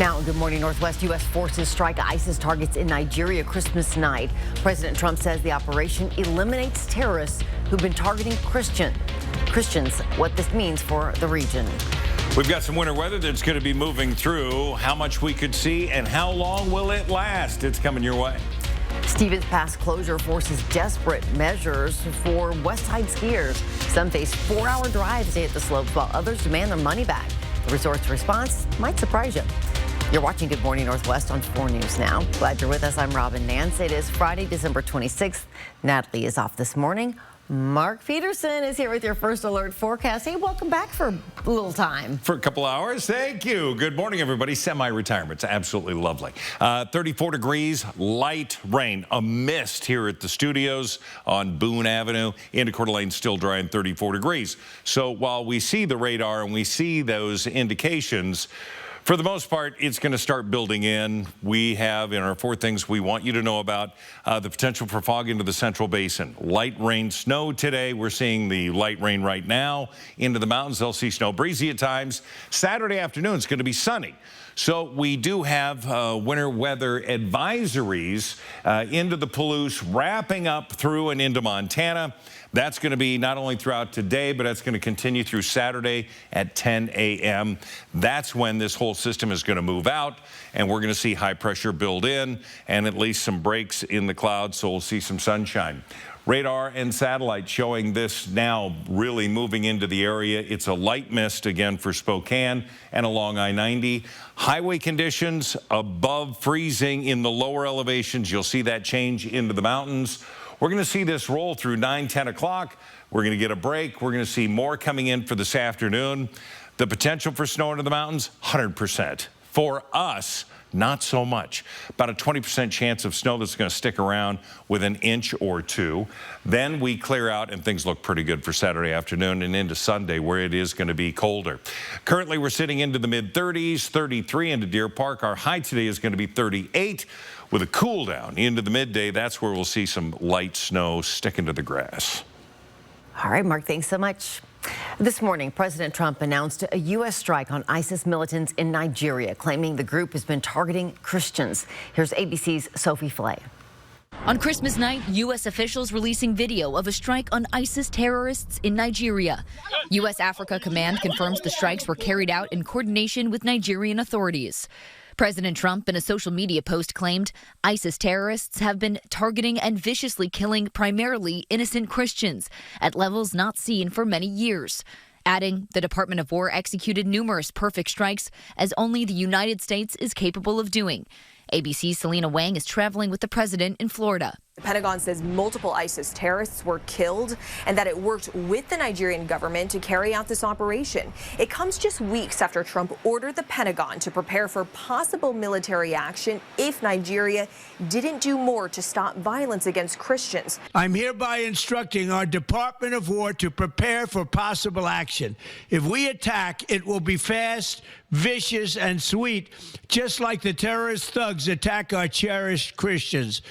Now, Good Morning Northwest. U.S. forces strike ISIS targets in Nigeria Christmas night. President Trump says the operation eliminates terrorists who've been targeting Christians. What this means for the region. We've got some winter weather that's going to be moving through. How much we could see and how long will it last? It's coming your way. Stevens Pass closure forces desperate measures for West Side skiers. Some face 4-hour drives to hit the slopes while others demand their money back. The resort's response might surprise you. You're watching Good Morning Northwest on 4 News Now. Glad you're with us. I'm Robin Nance. It is Friday, December 26th. Natalie is off this morning. Mark Peterson is here with your first alert forecast. Hey, welcome back for a little time. For a couple hours. Thank you. Good morning, everybody. Semi-retirement. It's absolutely lovely. 34 degrees, light rain, a mist here at the studios on Boone Avenue. Into Coeur d'Alene, still dry and 34 degrees. So while we see the radar and we see those indications, for the most part, it's going to start building in. We have in our 4 things we want you to know about the potential for fog into the central basin. Light rain, snow today. We're seeing the light rain right now. Into the mountains, they'll see snow, breezy at times. Saturday afternoon, it's going to be sunny. So we do have winter weather advisories into the Palouse, wrapping up through and into Montana. That's going to be not only throughout today, but that's going to continue through Saturday at 10 a.m. That's when this whole system is going to move out, and we're going to see high pressure build in and at least some breaks in the clouds, so we'll see some sunshine. Radar and satellite showing this now really moving into the area. It's a light mist again for Spokane and along I-90. Highway conditions above freezing in the lower elevations. You'll see that change into the mountains. We're going to see this roll through 9, 10 o'clock. We're going to get a break. We're going to see more coming in for this afternoon. The potential for snow into the mountains, 100%. For us, not so much. About a 20% chance of snow that's going to stick around with an inch or 2. Then we clear out and things look pretty good for Saturday afternoon and into Sunday where it is going to be colder. Currently, we're sitting into the mid-30s, 33 into Deer Park. Our high today is going to be 38 with a cool down into the midday. That's where we'll see some light snow sticking to the grass. All right, Mark, thanks so much. This morning, President Trump announced a U.S. strike on ISIS militants in Nigeria, claiming the group has been targeting Christians. Here's ABC's Sophie Flay. On Christmas night, U.S. officials releasing video of a strike on ISIS terrorists in Nigeria. U.S. Africa Command confirms the strikes were carried out in coordination with Nigerian authorities. President Trump, in a social media post, claimed ISIS terrorists have been targeting and viciously killing primarily innocent Christians at levels not seen for many years. Adding, the Department of War executed numerous perfect strikes as only the United States is capable of doing. ABC's Selena Wang is traveling with the president in Florida. The Pentagon says multiple ISIS terrorists were killed and that it worked with the Nigerian government to carry out this operation. It comes just weeks after Trump ordered the Pentagon to prepare for possible military action if Nigeria didn't do more to stop violence against Christians. I'm hereby instructing our Department of War to prepare for possible action. If we attack, it will be fast, vicious, and sweet, just like the terrorist thugs attack our cherished Christians.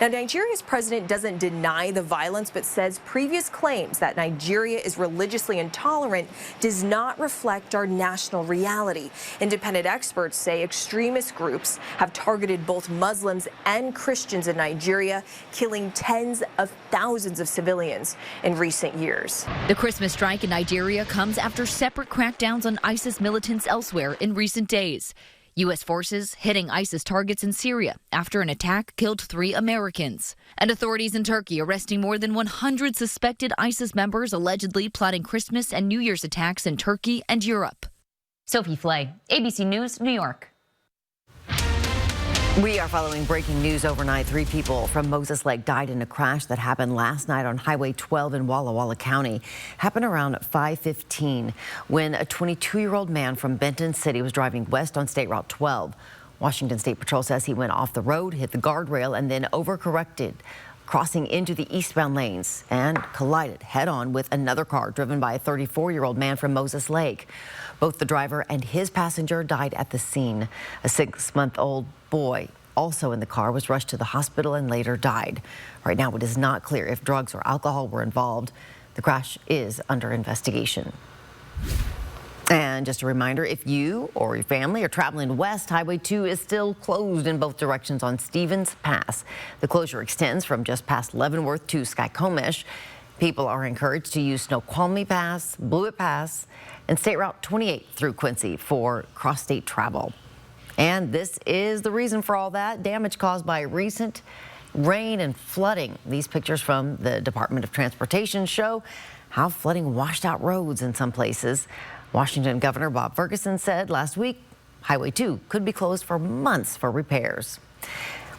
Now, Nigeria's president doesn't deny the violence, but says previous claims that Nigeria is religiously intolerant does not reflect our national reality. Independent experts say extremist groups have targeted both Muslims and Christians in Nigeria, killing tens of thousands of civilians in recent years. The Christmas strike in Nigeria comes after separate crackdowns on ISIS militants elsewhere in recent days. U.S. forces hitting ISIS targets in Syria after an attack killed 3 Americans. And authorities in Turkey arresting more than 100 suspected ISIS members allegedly plotting Christmas and New Year's attacks in Turkey and Europe. Sophie Flay, ABC News, New York. We are following breaking news overnight. 3 people from Moses Lake died in a crash that happened last night on Highway 12 in Walla Walla County. Happened around 5:15 when a 22-year-old man from Benton City was driving west on State Route 12. Washington State Patrol says he went off the road, hit the guardrail, and then overcorrected, crossing into the eastbound lanes and collided head-on with another car driven by a 34-year-old man from Moses Lake. Both the driver and his passenger died at the scene. A 6-month-old boy also in the car was rushed to the hospital and later died. Right now, it is not clear if drugs or alcohol were involved. The crash is under investigation. And just a reminder, if you or your family are traveling west, Highway 2 is still closed in both directions on Stevens Pass. The closure extends from just past Leavenworth to Skycomish. People are encouraged to use Snoqualmie Pass, Blewett Pass, and State Route 28 through Quincy for cross-state travel. And this is the reason for all that damage caused by recent rain and flooding. These pictures from the Department of Transportation show how flooding washed out roads in some places. Washington Governor Bob Ferguson said last week Highway 2 could be closed for months for repairs.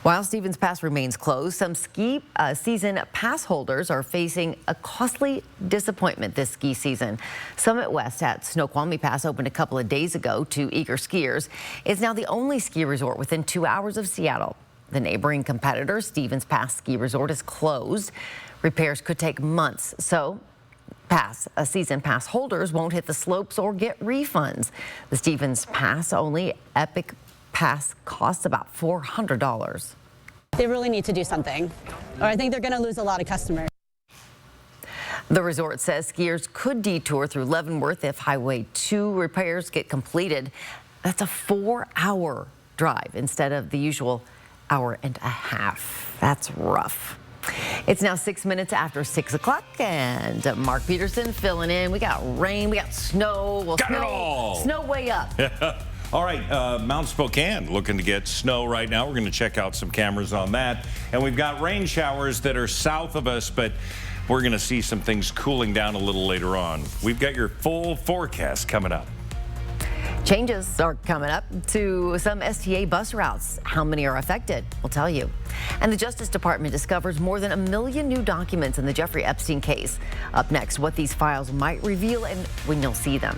While Stevens Pass remains closed, some ski season pass holders are facing a costly disappointment this ski season. Summit West at Snoqualmie Pass opened a couple of days ago to eager skiers. It's now the only ski resort within 2 hours of Seattle. The neighboring competitor, Stevens Pass Ski Resort, is closed. Repairs could take months, so season pass holders won't hit the slopes or get refunds. The Stevens Pass only Epic Pass costs about $400. They really need to do something, or I think they're going to lose a lot of customers. The resort says skiers could detour through Leavenworth if Highway 2 repairs get completed. That's a 4-hour drive instead of the usual hour and a half. That's rough. It's now 6 minutes after 6 o'clock, and Mark Peterson filling in. We got rain, we got snow. Well, got it all. Snow way up. All right, Mount Spokane looking to get snow right now. We're going to check out some cameras on that. And we've got rain showers that are south of us, but we're going to see some things cooling down a little later on. We've got your full forecast coming up. Changes are coming up to some STA bus routes. How many are affected? We'll tell you. And the Justice Department discovers more than 1 million new documents in the Jeffrey Epstein case. Up next, what these files might reveal and when you'll see them.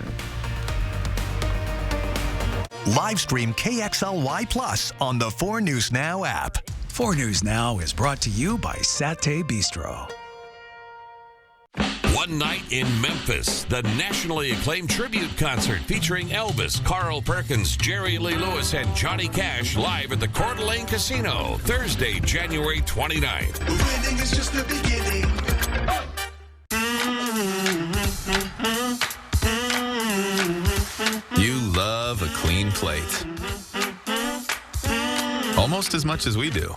Live stream KXLY Plus on the 4 News Now app. 4 News Now is brought to you by Satay Bistro. One night in Memphis, the nationally acclaimed tribute concert featuring Elvis, Carl Perkins, Jerry Lee Lewis, and Johnny Cash live at the Coeur d'Alene Casino, Thursday, January 29th. Winning is just the beginning. You love a clean plate. Almost as much as we do.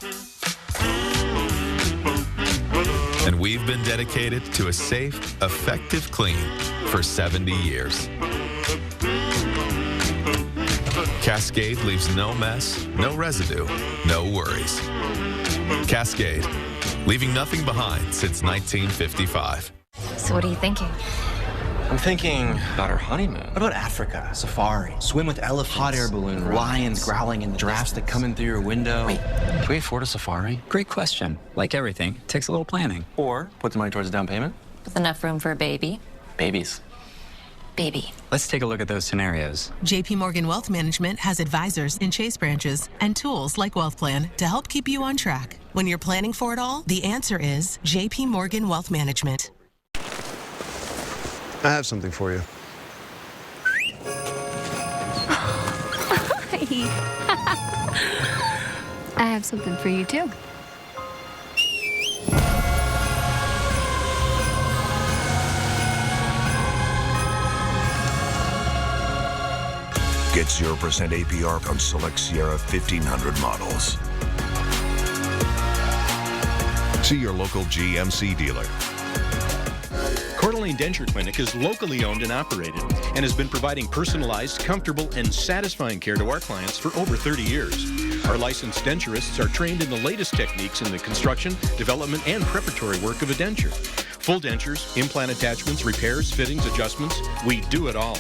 And we've been dedicated to a safe, effective clean for 70 years. Cascade leaves no mess, no residue, no worries. Cascade, leaving nothing behind since 1955. So what are you thinking? I'm thinking about our honeymoon. What about Africa? Safari. Swim with elephants. Hot air balloon. Lions growling in the giraffes that come in through your window. Wait, can we afford a safari? Great question. Like everything, it takes a little planning. Or put the money towards a down payment. With enough room for a baby. Babies. Baby. Let's take a look at those scenarios. JP Morgan Wealth Management has advisors in Chase branches and tools like Wealth Plan to help keep you on track. When you're planning for it all, the answer is JP Morgan Wealth Management. I have something for you. I have something for you, too. Get 0% APR on select Sierra 1500 models. See your local GMC dealer. Coeur d'Alene Denture Clinic is locally owned and operated and has been providing personalized, comfortable, and satisfying care to our clients for over 30 years. Our licensed denturists are trained in the latest techniques in the construction, development, and preparatory work of a denture. Full dentures, implant attachments, repairs, fittings, adjustments, we do it all.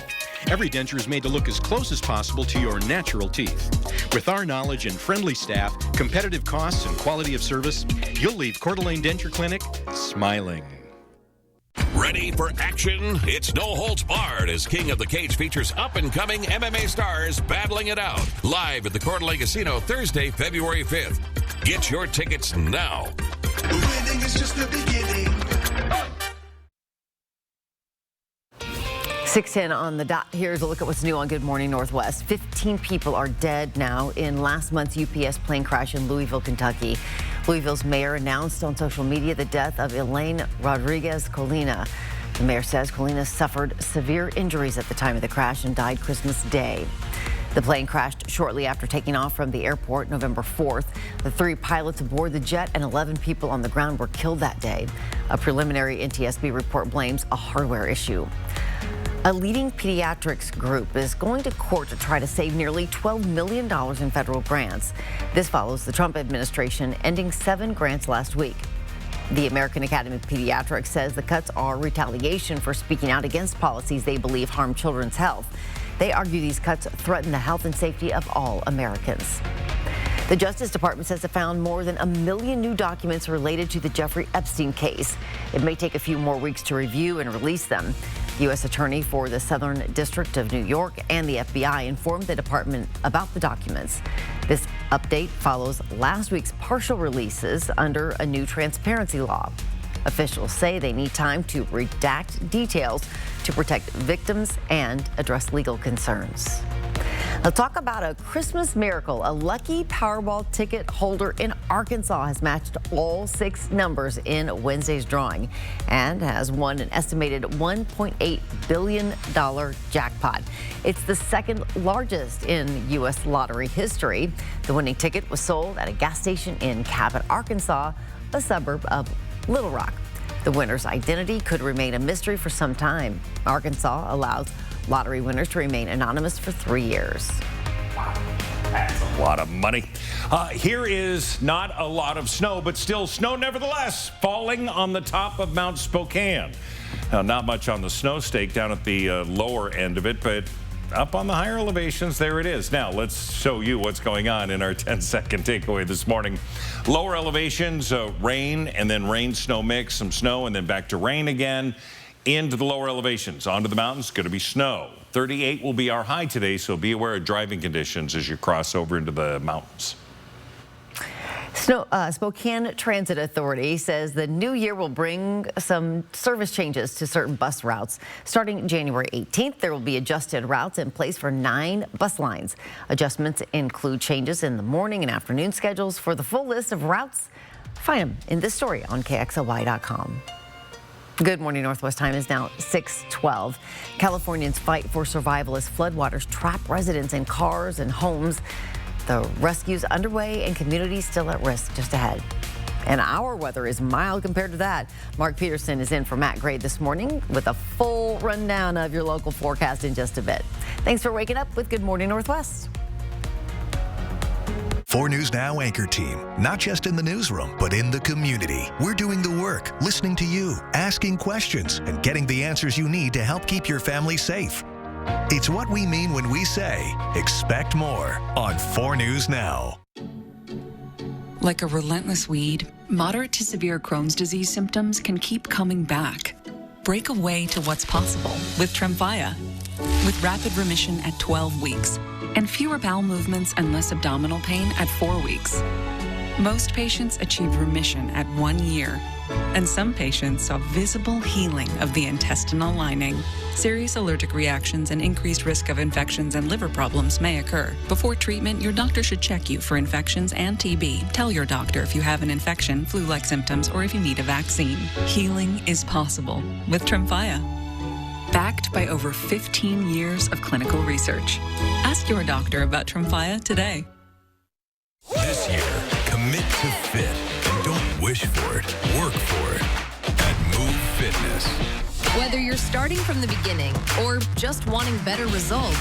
Every denture is made to look as close as possible to your natural teeth. With our knowledge and friendly staff, competitive costs, and quality of service, you'll leave Coeur d'Alene Denture Clinic smiling. Ready for action? It's No Holds Barred as King of the Cage features up-and-coming MMA stars battling it out. Live at the Coeur d'Alene Casino Thursday, February 5th. Get your tickets now. Winning is just the beginning. 6:10 on the dot. Here's a look at what's new on Good Morning Northwest. 15 people are dead now in last month's UPS plane crash in Louisville, Kentucky. Louisville's mayor announced on social media the death of Elaine Rodriguez Colina. The mayor says Colina suffered severe injuries at the time of the crash and died Christmas Day. The plane crashed shortly after taking off from the airport November 4th. The 3 pilots aboard the jet and 11 people on the ground were killed that day. A preliminary NTSB report blames a hardware issue. A leading pediatrics group is going to court to try to save nearly $12 million in federal grants. This follows the Trump administration ending 7 grants last week. The American Academy of Pediatrics says the cuts are retaliation for speaking out against policies they believe harm children's health. They argue these cuts threaten the health and safety of all Americans. The Justice Department says it found more than 1 million new documents related to the Jeffrey Epstein case. It may take a few more weeks to review and release them. The U.S. Attorney for the Southern District of New York and the FBI informed the department about the documents. This update follows last week's partial releases under a new transparency law. Officials say they need time to redact details to protect victims and address legal concerns. Let's talk about a Christmas miracle. A lucky Powerball ticket holder in Arkansas has matched all 6 numbers in Wednesday's drawing and has won an estimated $1.8 billion jackpot. It's the 2nd largest in U.S. lottery history. The winning ticket was sold at a gas station in Cabot, Arkansas, a suburb of Little Rock. The winner's identity could remain a mystery for some time. Arkansas allows lottery winners to remain anonymous for 3 years. Wow, that's a lot of money. Here is not a lot of snow, but still snow nevertheless, falling on the top of Mount Spokane. Now, not much on the snow stake down at the lower end of it, but up on the higher elevations, there it is. Now, let's show you what's going on in our 10-second takeaway this morning. Lower elevations, rain, and then rain-snow mix, some snow, and then back to rain again. Into the lower elevations, onto the mountains, going to be snow. 38 will be our high today, so be aware of driving conditions as you cross over into the mountains. Spokane Transit Authority says the new year will bring some service changes to certain bus routes. Starting January 18th, there will be adjusted routes in place for 9 bus lines. Adjustments include changes in the morning and afternoon schedules. For the full list of routes, find them in this story on KXLY.com. Good morning. Northwest time is now 6:12. Californians fight for survival as floodwaters trap residents in cars and homes. The rescue's underway and communities still at risk. Just ahead. And our weather is mild compared to that. Mark Peterson is in for Matt Gray this morning with a full rundown of your local forecast in just a bit. Thanks for waking up with Good Morning Northwest. 4 News Now anchor team, not just in the newsroom, but in the community. We're doing the work, listening to you, asking questions, and getting the answers you need to help keep your family safe. It's what we mean when we say, expect more on 4 News Now. Like a relentless weed, moderate to severe Crohn's disease symptoms can keep coming back. Break away to what's possible with Tremfya. With rapid remission at 12 weeks and fewer bowel movements and less abdominal pain at 4 weeks. Most patients achieve remission at 1 year, and some patients saw visible healing of the intestinal lining. Serious allergic reactions and increased risk of infections and liver problems may occur. Before treatment, your doctor should check you for infections and TB. Tell your doctor if you have an infection, flu-like symptoms, or if you need a vaccine. Healing is possible with Tremfya. Backed by over 15 years of clinical research. Ask your doctor about Tremfya today. This year, commit to fit and don't wish for it, work for it at Move Fitness. Whether you're starting from the beginning or just wanting better results,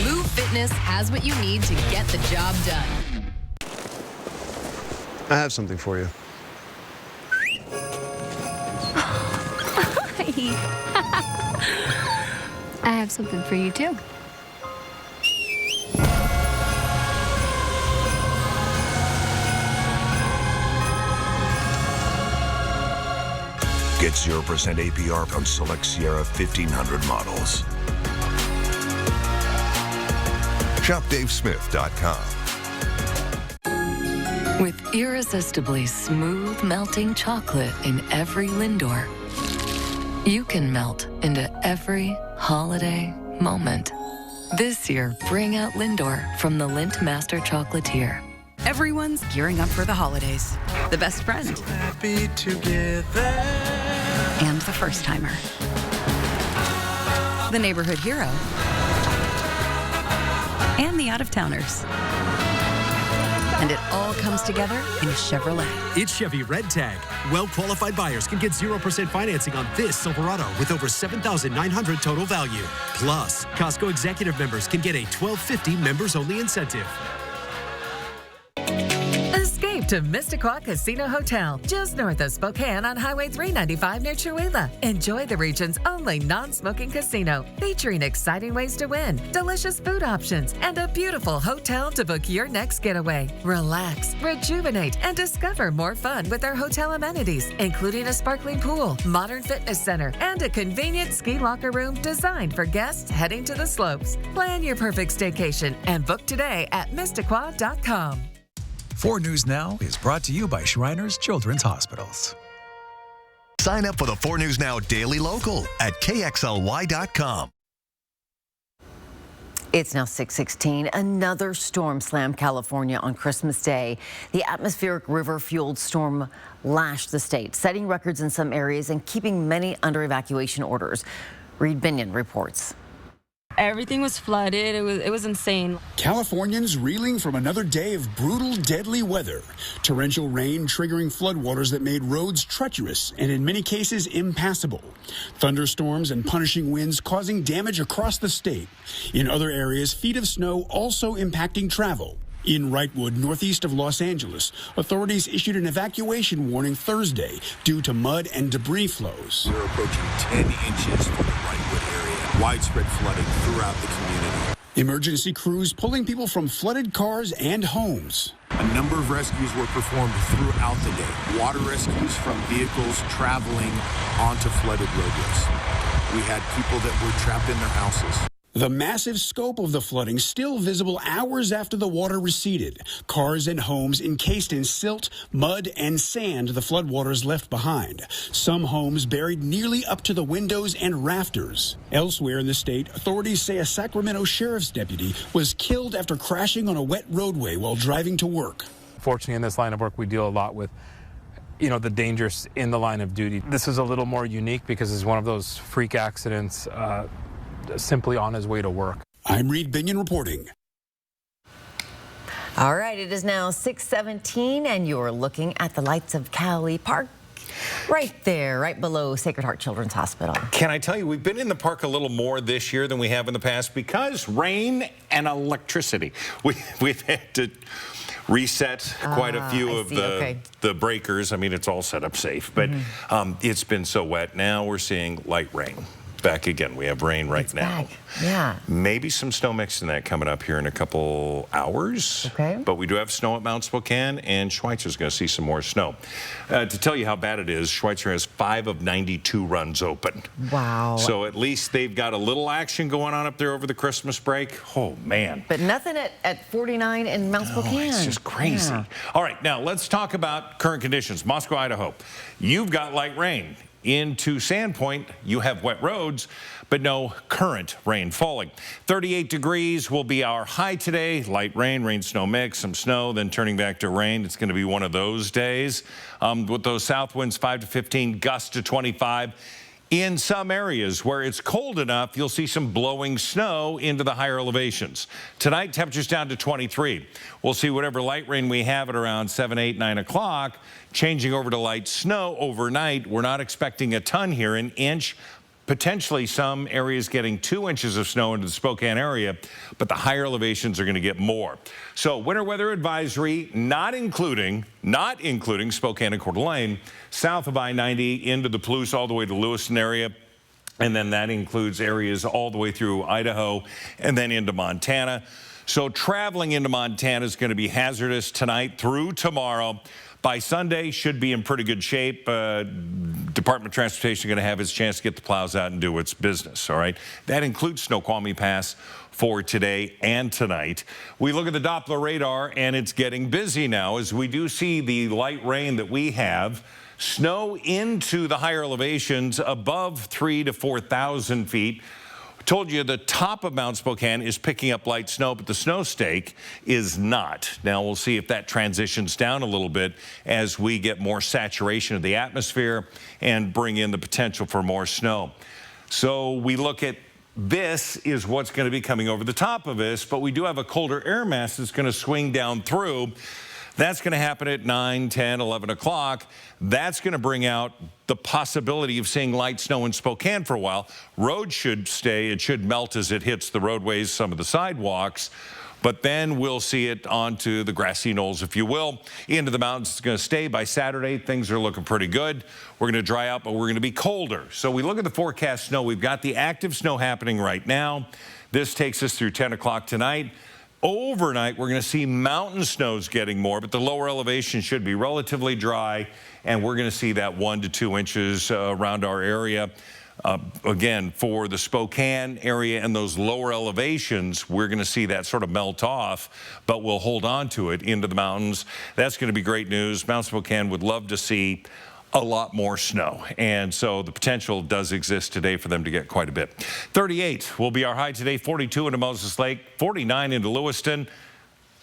Move Fitness has what you need to get the job done. I have something for you. I have something for you, too. Get 0% APR on select Sierra 1500 models. Shop DaveSmith.com. With irresistibly smooth melting chocolate in every Lindor, you can melt into every holiday moment. This year, bring out Lindor from the Lindt Master Chocolatier. Everyone's gearing up for the holidays. The best friend. So happy together. And the first timer. the neighborhood hero, and the out-of-towners. And it all comes together in a Chevrolet. It's Chevy Red Tag. Well-qualified buyers can get 0% financing on this Silverado with over $7,900 total value. Plus, Costco executive members can get a $12.50 members-only incentive. Escape to Mistaqua Casino Hotel, just north of Spokane on Highway 395 near Chewelah. Enjoy the region's only non-smoking casino, featuring exciting ways to win, delicious food options, and a beautiful hotel to book your next getaway. Relax, rejuvenate, and discover more fun with our hotel amenities, including a sparkling pool, modern fitness center, and a convenient ski locker room designed for guests heading to the slopes. Plan your perfect staycation and book today at Mistaqua.com. 4 News Now is brought to you by Shriners Children's Hospitals. Sign up for the 4 News Now Daily Local at KXLY.com. It's now 6:16. Another storm slammed California on Christmas Day. The atmospheric river-fueled storm lashed the state, setting records in some areas and keeping many under evacuation orders. Reed Binion reports. Everything was flooded. It was insane. Californians reeling from another day of brutal, deadly weather. Torrential rain triggering floodwaters that made roads treacherous and in many cases impassable. Thunderstorms and punishing winds causing damage across the state. In other areas, feet of snow also impacting travel. In Wrightwood, northeast of Los Angeles, authorities issued an evacuation warning Thursday due to mud and debris flows. We're approaching 10 inches for the Wrightwood area. Widespread flooding throughout the community. Emergency crews pulling people from flooded cars and homes. A number of rescues were performed throughout the day. Water rescues from vehicles traveling onto flooded roadways. We had people that were trapped in their houses. The massive scope of the flooding still visible hours after the water receded. Cars and homes encased in silt, mud, and sand the floodwaters left behind. Some homes buried nearly up to the windows and rafters. Elsewhere in the state, authorities say a Sacramento sheriff's deputy was killed after crashing on a wet roadway while driving to work. Fortunately, in this line of work, we deal a lot with the dangers in the line of duty. This is a little more unique because it's one of those freak accidents simply on his way to work. I'm Reed Binion reporting. All right, it is now 6:17, and you're looking at the lights of Cowley Park. Right there, right below Sacred Heart Children's Hospital. Can I tell you, we've been in the park a little more this year than we have in the past because rain and electricity. We've had to reset quite a few of the breakers. I mean, it's all set up safe, but it's been so wet. Now we're seeing light rain. Back again. We have rain right now. Yeah. Maybe some snow mix in that coming up here in a couple hours. Okay. But we do have snow at Mount Spokane, and Schweitzer's going to see some more snow. To tell you how bad it is, Schweitzer has 5 of 92 runs open. Wow. So at least they've got a little action going on up there over the Christmas break. Oh, man. But nothing at 49 in Mount Spokane. It's just crazy. Yeah. All right, now let's talk about current conditions. Moscow, Idaho. You've got light rain. Into Sandpoint, you have wet roads, but no current rain falling. 38 degrees will be our high today. Light rain, rain, snow mix, some snow, then turning back to rain. It's going to be one of those days. With those south winds, 5 to 15, gusts to 25. In some areas where it's cold enough, you'll see some blowing snow into the higher elevations. Tonight, temperatures down to 23. We'll see whatever light rain we have at around 7, 8, 9 o'clock, changing over to light snow overnight. We're not expecting a ton here, an inch, potentially some areas getting 2 inches of snow into the Spokane area, but the higher elevations are going to get more. So winter weather advisory, not including Spokane and Coeur d'Alene, south of I-90 into the Palouse all the way to Lewiston area. And then that includes areas all the way through Idaho and then into Montana. So traveling into Montana is going to be hazardous tonight through tomorrow. By Sunday, should be in pretty good shape. Department of Transportation going to have its chance to get the plows out and do its business, all right? That includes Snoqualmie Pass for today and tonight. We look at the Doppler radar, and it's getting busy now as we do see the light rain that we have. Snow into the higher elevations above 3,000 to 4,000 feet. Told you the top of Mount Spokane is picking up light snow, but the snow stake is not. Now we'll see if that transitions down a little bit as we get more saturation of the atmosphere and bring in the potential for more snow. So we look at this is what's going to be coming over the top of us, but we do have a colder air mass that's going to swing down through. That's going to happen at 9, 10, 11 o'clock. That's going to bring out the possibility of seeing light snow in Spokane for a while. Roads should stay. It should melt as it hits the roadways, some of the sidewalks. But then we'll see it onto the grassy knolls, if you will. Into the mountains, it's going to stay. By Saturday, things are looking pretty good. We're going to dry out, but we're going to be colder. So we look at the forecast snow. We've got the active snow happening right now. This takes us through 10 o'clock tonight. Overnight, we're going to see mountain snows getting more, but the lower elevation should be relatively dry, and we're going to see that 1 to 2 inches around our area. Again, for the Spokane area and those lower elevations, we're going to see that sort of melt off, but we'll hold on to it into the mountains. That's going to be great news. Mount Spokane would love to see a lot more snow, and so the potential does exist today for them to get quite a bit. 38 will be our high today, 42 into Moses Lake, 49 into Lewiston.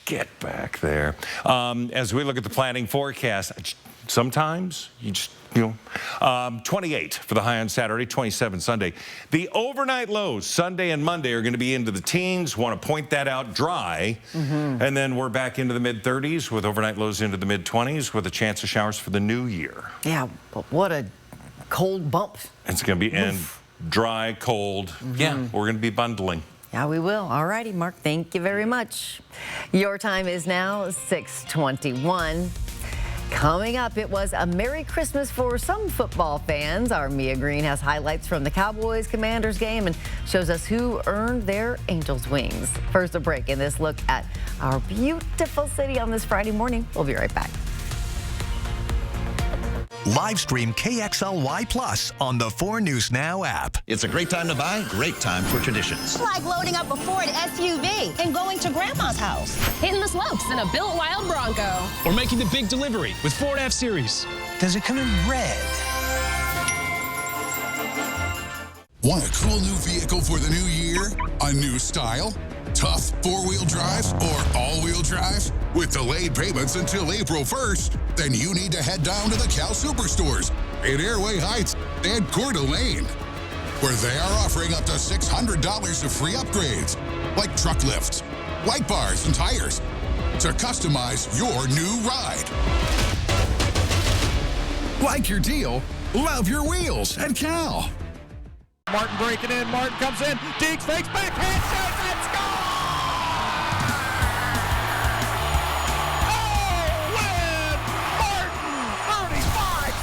Get back there. As we look at the planning forecast, sometimes you just, 28 for the high on Saturday, 27 Sunday. The overnight lows Sunday and Monday are going to be into the teens. Want to point that out, dry. And then we're back into the mid-30s with overnight lows into the mid-20s with a chance of showers for the new year. Yeah, but what a cold bump. It's going to be and dry, cold. Yeah, we're going to be bundling. Yeah, we will. All righty, Mark, thank you very much. Your time is now 6:21. Coming up, it was a Merry Christmas for some football fans. Our Mia Green has highlights from the Cowboys-Commanders game and shows us who earned their Angels wings. First, a break in this look at our beautiful city on this Friday morning. We'll be right back. Live stream KXLY Plus on the 4 News Now app. It's a great time to buy, great time for traditions. Like loading up a Ford SUV and going to Grandma's house. Hitting the slopes in a built wild Bronco. Or making the big delivery with Ford F-Series. Does it come in red? Want a cool new vehicle for the new year? A new style? Tough four-wheel drive or all-wheel drive? With delayed payments until April 1st, then you need to head down to the Cal Superstores in Airway Heights and Coeur d'Alene, where they are offering up to $600 of free upgrades, like truck lifts, light bars, and tires, to customize your new ride. Like your deal, love your wheels at Cal. Martin breaking in. Martin comes in. Deeks fakes backhand shot. Let's go!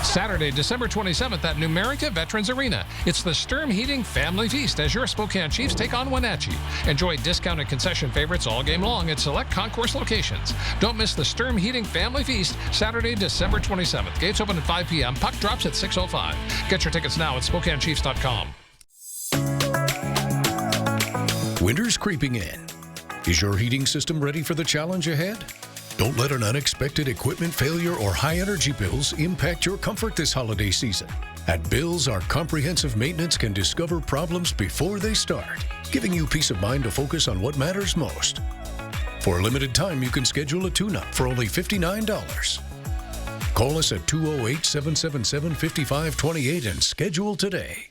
Saturday, December 27th at Numerica Veterans Arena. It's the Sturm Heating Family Feast as your Spokane Chiefs take on Wenatchee. Enjoy discounted concession favorites all game long at select concourse locations. Don't miss the Sturm Heating Family Feast, Saturday, December 27th. Gates open at 5 p.m. Puck drops at 6:05. Get your tickets now at SpokaneChiefs.com. Winter's creeping in. Is your heating system ready for the challenge ahead? Don't let an unexpected equipment failure or high energy bills impact your comfort this holiday season. At Bills, our comprehensive maintenance can discover problems before they start, giving you peace of mind to focus on what matters most. For a limited time, you can schedule a tune-up for only $59. Call us at 208-777-5528 and schedule today.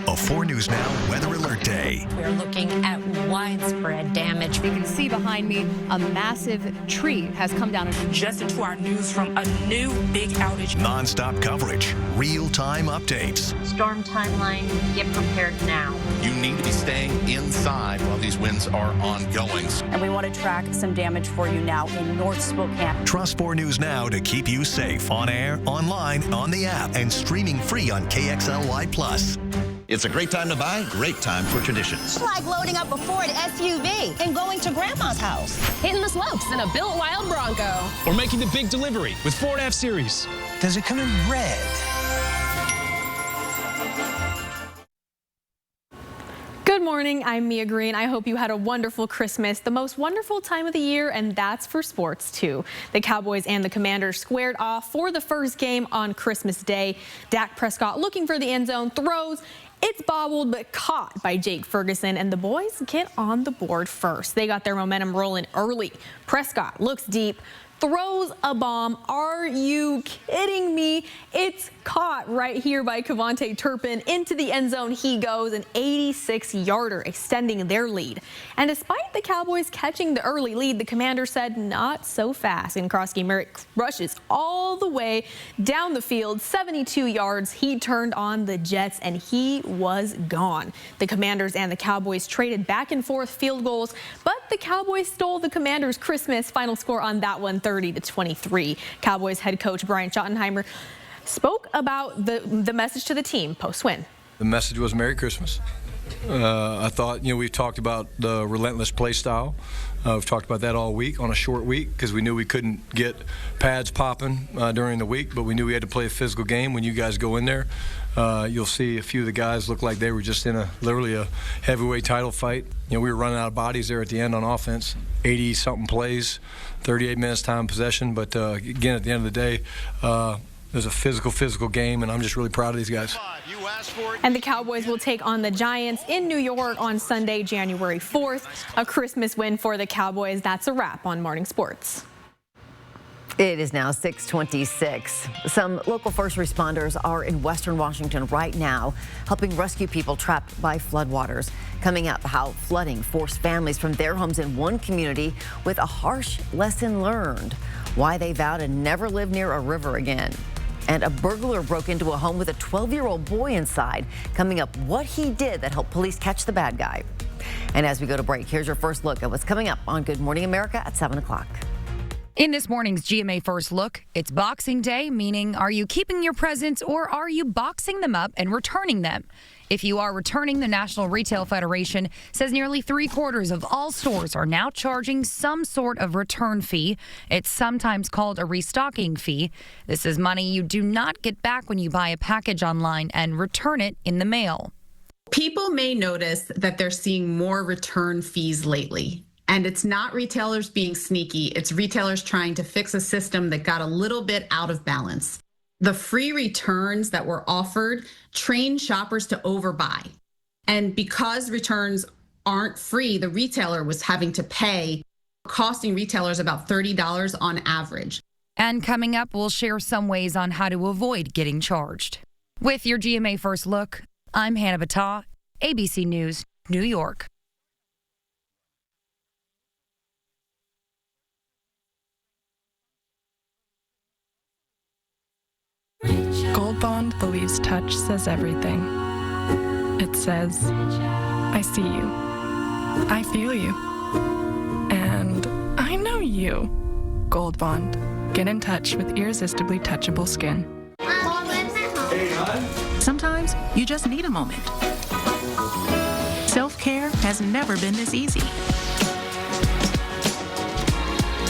A 4 News Now Weather Alert Day. We're looking at widespread damage. You can see behind me a massive tree has come down. Just into our news from a new big outage. Non-stop coverage, real-time updates. Storm timeline, get prepared now. You need to be staying inside while these winds are ongoing. And we want to track some damage for you now in North Spokane. Trust 4 News Now to keep you safe on air, online, on the app, and streaming free on KXLY Plus. It's a great time to buy, great time for traditions. Like loading up a Ford SUV and going to Grandma's house. Hitting the slopes in a built wild Bronco. Or making the big delivery with Ford F-Series. Does it come in red? Good morning, I'm Mia Green. I hope you had a wonderful Christmas, the most wonderful time of the year, and that's for sports too. The Cowboys and the Commanders squared off for the first game on Christmas Day. Dak Prescott looking for the end zone, throws. It's bobbled but caught by Jake Ferguson, and the boys get on the board first. They got their momentum rolling early. Prescott looks deep, throws a bomb. Are you kidding me? It's caught right here by Kevontae Turpin. Into the end zone he goes, an 86-yarder, extending their lead. And despite the Cowboys catching the early lead, the Commander said not so fast. And Krosky Merritt rushes all the way down the field, 72 yards. He turned on the Jets, and he was gone. The Commanders and the Cowboys traded back and forth field goals, but the Cowboys stole the Commanders' Christmas. Final score on that one, 30-23. Cowboys head coach Brian Schottenheimer spoke about the message to the team post-win. The message was Merry Christmas. I thought, we've talked about the relentless play style. We've talked about that all week on a short week because we knew we couldn't get pads popping during the week, but we knew we had to play a physical game. When you guys go in there, you'll see a few of the guys look like they were just in literally a heavyweight title fight. We were running out of bodies there at the end on offense, 80-something plays, 38 minutes time possession. But again, at the end of the day, it was a physical game, and I'm just really proud of these guys. And the Cowboys will take on the Giants in New York on Sunday, January 4th. A Christmas win for the Cowboys. That's a wrap on Morning Sports. It is now 6:26. Some local first responders are in Western Washington right now, helping rescue people trapped by floodwaters. Coming up, how flooding forced families from their homes in one community with a harsh lesson learned. Why they vow to never live near a river again. And a burglar broke into a home with a 12-year-old boy inside. Coming up, what he did that helped police catch the bad guy. And as we go to break, here's your first look at what's coming up on Good Morning America at 7 o'clock. In this morning's GMA First Look, it's Boxing Day, meaning are you keeping your presents or are you boxing them up and returning them? If you are returning, the National Retail Federation says nearly 3/4 of all stores are now charging some sort of return fee. It's sometimes called a restocking fee. This is money you do not get back when you buy a package online and return it in the mail. People may notice that they're seeing more return fees lately. And it's not retailers being sneaky. It's retailers trying to fix a system that got a little bit out of balance. The free returns that were offered trained shoppers to overbuy. And because returns aren't free, the retailer was having to pay, costing retailers about $30 on average. And coming up, we'll share some ways on how to avoid getting charged. With your GMA First Look, I'm Hannah Battah, ABC News, New York. Gold Bond believes touch says everything. It says, I see you. I feel you. And I know you. Gold Bond. Get in touch with irresistibly touchable skin. Sometimes you just need a moment. Self-care has never been this easy.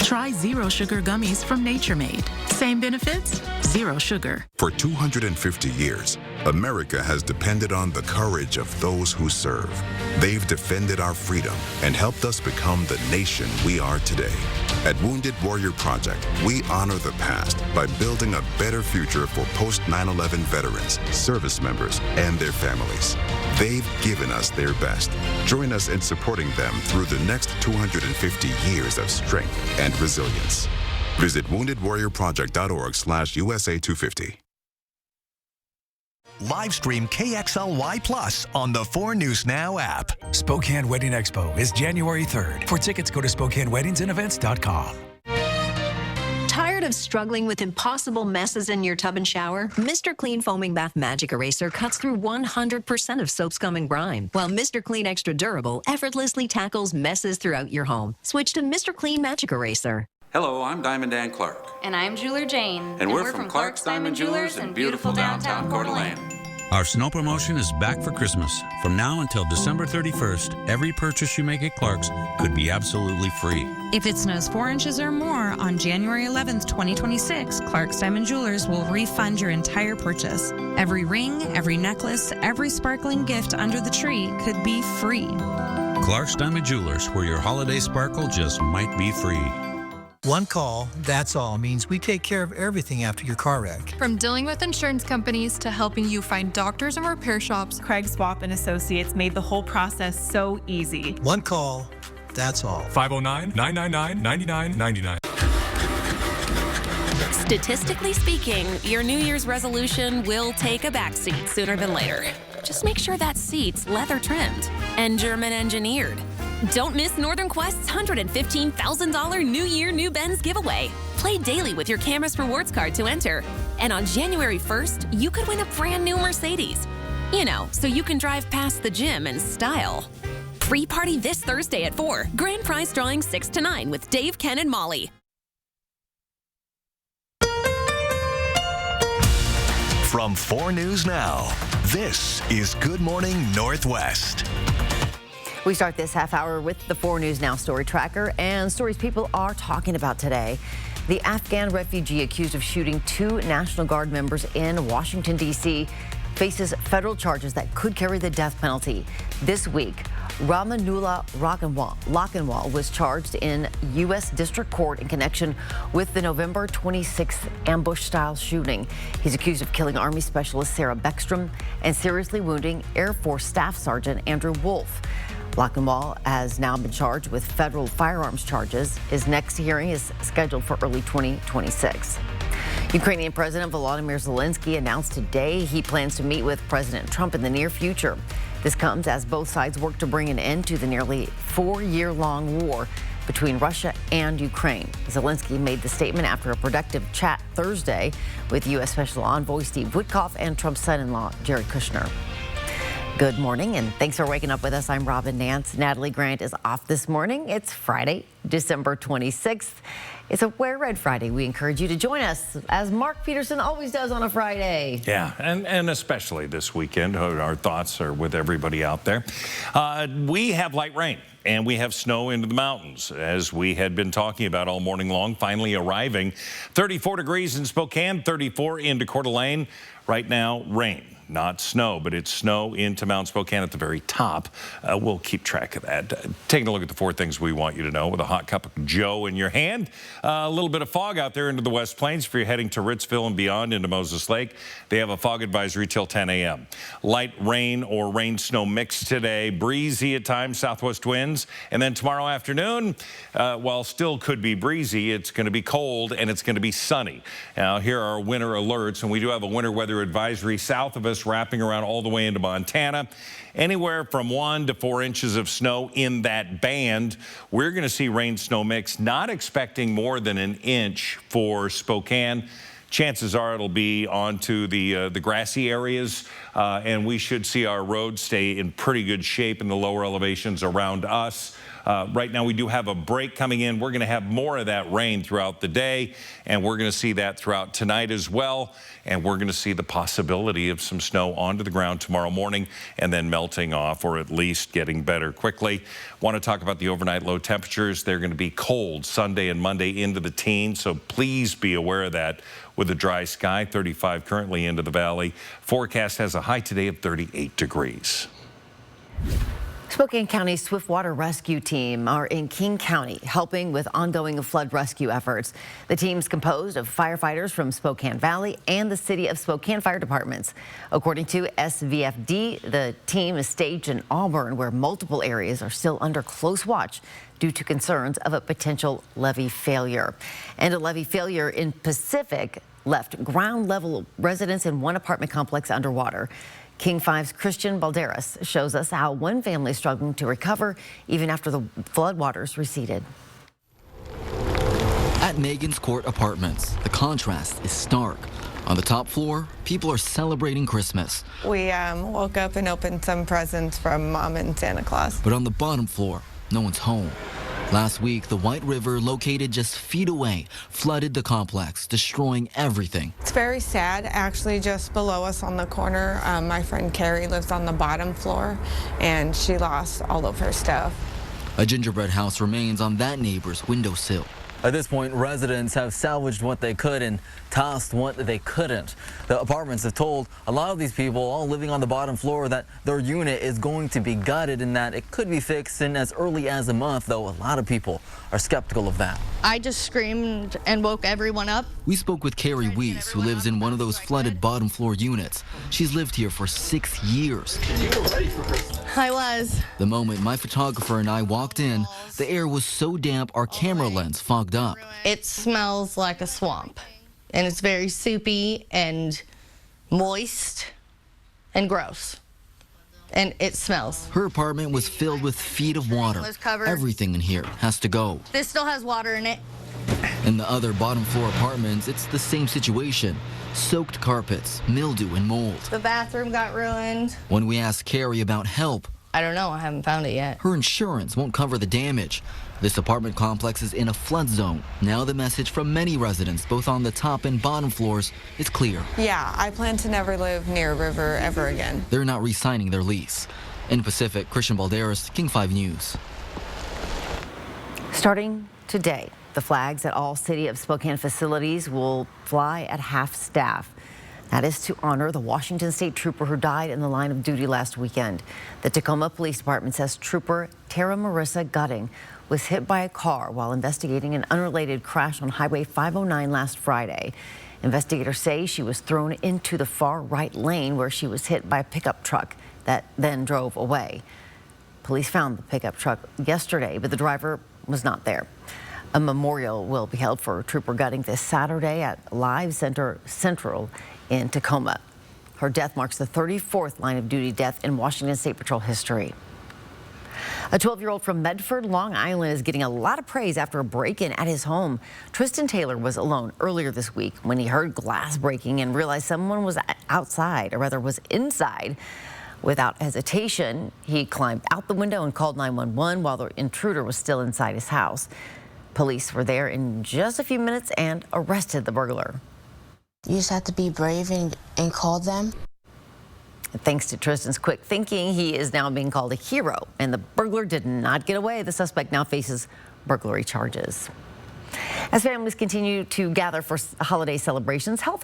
Try Zero Sugar Gummies from Nature Made. Same benefits, zero sugar. For 250 years, America has depended on the courage of those who serve. They've defended our freedom and helped us become the nation we are today. At Wounded Warrior Project, we honor the past by building a better future for post-9/11 veterans, service members, and their families. They've given us their best. Join us in supporting them through the next 250 years of strength and resilience. Visit woundedwarriorproject.org/USA250. Live stream KXLY Plus on the 4 News Now app. Spokane Wedding Expo is January 3rd. For tickets, go to SpokaneWeddingsandEvents.com. Tired of struggling with impossible messes in your tub and shower? Mr. Clean Foaming Bath Magic Eraser cuts through 100% of soap, scum, and grime, while Mr. Clean Extra Durable effortlessly tackles messes throughout your home. Switch to Mr. Clean Magic Eraser. Hello, I'm Diamond Dan Clark. And I'm Jeweler Jane. And we're from Clark's Diamond Jewelers in beautiful downtown Coeur d'Alene. Our snow promotion is back for Christmas. From now until December 31st, every purchase you make at Clark's could be absolutely free. If it snows 4 inches or more on January 11th, 2026, Clark's Diamond Jewelers will refund your entire purchase. Every ring, every necklace, every sparkling gift under the tree could be free. Clark's Diamond Jewelers, where your holiday sparkle just might be free. One call, that's all, means we take care of everything after your car wreck. From dealing with insurance companies to helping you find doctors and repair shops, Craig Swap and Associates made the whole process so easy. One call, that's all. 509-999-9999. Statistically speaking, your New Year's resolution will take a backseat sooner than later. Just make sure that seat's leather trimmed and German engineered. Don't miss Northern Quest's $115,000 New Year, New Benz giveaway. Play daily with your Camus Rewards card to enter. And on January 1st, you could win a brand new Mercedes. You know, so you can drive past the gym in style. Free party this Thursday at 4. Grand prize drawing 6 to 9 with Dave, Ken, and Molly. From 4 News Now, this is Good Morning Northwest. We start this half hour with the 4 News Now story tracker and stories people are talking about today. The Afghan refugee accused of shooting 2 National Guard members in Washington, D.C. faces federal charges that could carry the death penalty. This week, Ramanullah Lakhanwal was charged in U.S. District Court in connection with the November 26th ambush-style shooting. He's accused of killing Army Specialist Sarah Beckstrom and seriously wounding Air Force Staff Sergeant Andrew Wolf. Lakhanwal has now been charged with federal firearms charges. His next hearing is scheduled for early 2026. Ukrainian President Volodymyr Zelensky announced today he plans to meet with President Trump in the near future. This comes as both sides work to bring an end to the nearly 4-year-long war between Russia and Ukraine. Zelensky made the statement after a productive chat Thursday with U.S. Special Envoy Steve Witkoff and Trump's son-in-law, Jared Kushner. Good morning, and thanks for waking up with us. I'm Robin Nance. Natalie Grant is off this morning. It's Friday, December 26th. It's a Wear Red Friday. We encourage you to join us, as Mark Peterson always does on a Friday. Yeah, and especially this weekend. Our thoughts are with everybody out there. We have light rain, and we have snow into the mountains, as we had been talking about all morning long, finally arriving. 34 degrees in Spokane, 34 into Coeur d'Alene. Right now, rain. Not snow, but it's snow into Mount Spokane at the very top. We'll keep track of that. Taking a look at the 4 things we want you to know with a hot cup of Joe in your hand. A little bit of fog out there into the West Plains if you're heading to Ritzville and beyond into Moses Lake. They have a fog advisory till 10 a.m. Light rain or rain-snow mix today. Breezy at times, southwest winds. And then tomorrow afternoon, while still could be breezy, it's going to be cold and it's going to be sunny. Now, here are our winter alerts, and we do have a winter weather advisory south of us, wrapping around all the way into Montana. Anywhere from 1 to 4 inches of snow in that band. We're going to see rain snow mix, not expecting more than an inch for Spokane. Chances are it'll be onto the grassy areas, and we should see our roads stay in pretty good shape in the lower elevations around us. Right now, we do have a break coming in. We're going to have more of that rain throughout the day, and we're going to see that throughout tonight as well. And we're going to see the possibility of some snow onto the ground tomorrow morning and then melting off, or at least getting better quickly. Want to talk about the overnight low temperatures. They're going to be cold Sunday and Monday into the teens, so please be aware of that with a dry sky. 35 currently into the valley. Forecast has a high today of 38 degrees. Spokane County's Swiftwater Rescue Team are in King County helping with ongoing flood rescue efforts. The team's composed of firefighters from Spokane Valley and the City of Spokane Fire Departments. According to SVFD, the team is staged in Auburn, where multiple areas are still under close watch due to concerns of a potential levee failure. And a levee failure in Pacific left ground-level residents in one apartment complex underwater. King 5's Christian Balderas shows us how one family is struggling to recover even after the floodwaters receded. At Megan's Court Apartments, the contrast is stark. On the top floor, people are celebrating Christmas. We woke up and opened some presents from Mom and Santa Claus. But on the bottom floor, no one's home. Last week, the White River, located just feet away, flooded the complex, destroying everything. It's very sad. Actually, just below us on the corner, my friend Carrie lives on the bottom floor, and she lost all of her stuff. A gingerbread house remains on that neighbor's windowsill. At this point, residents have salvaged what they could and tossed what they couldn't. The apartments have told a lot of these people, all living on the bottom floor, that their unit is going to be gutted and that it could be fixed in as early as a month, though a lot of people are skeptical of that. I just screamed and woke everyone up. We spoke with Carrie Weiss, who lives in one of those flooded bottom floor units. She's lived here for 6 years. You were ready for Christmas. I was. The moment my photographer and I walked in, the air was so damp our camera lens fogged up. It smells like a swamp. and it's very soupy and moist and gross. And it smells. Her apartment was filled with feet of water. Was covered. Everything in here has to go. This still has water in it. In the other bottom floor apartments, it's the same situation. Soaked carpets, mildew, and mold. The bathroom got ruined. When we asked Carrie about help, I don't know, I haven't found it yet. her insurance won't cover the damage. This apartment complex is in a flood zone. Now the message from many residents, both on the top and bottom floors, is clear. Yeah, I plan to never live near a river ever again. They're not re-signing their lease. In Pacific, Christian Balderas, King 5 News. Starting today, the flags at all City of Spokane facilities will fly at half staff. That is to honor the Washington State trooper who died in the line of duty last weekend. The Tacoma Police Department says Trooper Tara Marissa Gutting was hit by a car while investigating an unrelated crash on Highway 509 last Friday. Investigators say she was thrown into the far right lane where she was hit by a pickup truck that then drove away. Police found the pickup truck yesterday, but the driver was not there. A memorial will be held for Trooper Gutting this Saturday at Live Center Central in Tacoma. Her death marks the 34th line of duty death in Washington State Patrol history. A 12-year-old from Medford, Long Island is getting a lot of praise after a break-in at his home. Tristan Taylor was alone earlier this week when he heard glass breaking and realized someone was outside, or rather was inside. Without hesitation, he climbed out the window and called 911 while the intruder was still inside his house. Police were there in just a few minutes and arrested the burglar. You just have to be brave and call them. Thanks to Tristan's quick thinking, he is now being called a hero, and the burglar did not get away. The suspect now faces burglary charges. As families continue to gather for holiday celebrations, health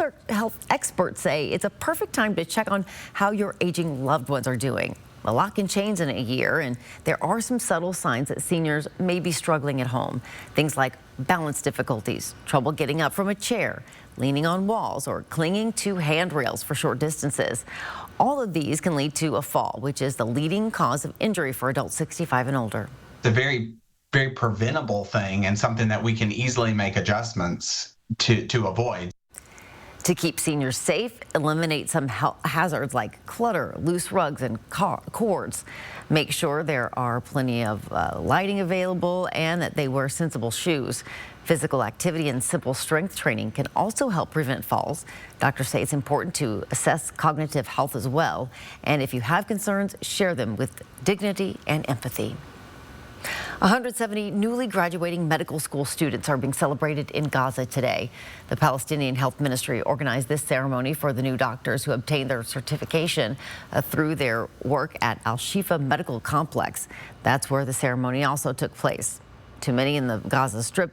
experts say it's a perfect time to check on how your aging loved ones are doing. A lot can change in a year, and there are some subtle signs that seniors may be struggling at home. Things like balance difficulties, trouble getting up from a chair, leaning on walls, or clinging to handrails for short distances. All of these can lead to a fall, which is the leading cause of injury for adults 65 and older. It's a very preventable thing and something that we can easily make adjustments to avoid. To keep seniors safe, eliminate some hazards like clutter, loose rugs, and cords. Make sure there are plenty of lighting available and that they wear sensible shoes. Physical activity and simple strength training can also help prevent falls. Doctors say it's important to assess cognitive health as well. And if you have concerns, share them with dignity and empathy. 170 newly graduating medical school students are being celebrated in Gaza today. The Palestinian Health Ministry organized this ceremony for the new doctors who obtained their certification through their work at Al-Shifa Medical Complex. That's where the ceremony also took place. To many in the Gaza Strip,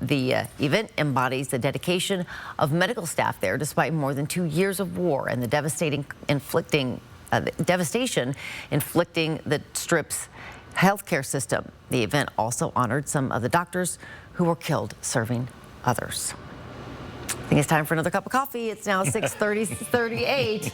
the event embodies the dedication of medical staff there despite more than 2 years of war and the devastation inflicting the Strip's healthcare system. The event also honored some of the doctors who were killed serving others. I think it's time for another cup of coffee. It's now 6:38.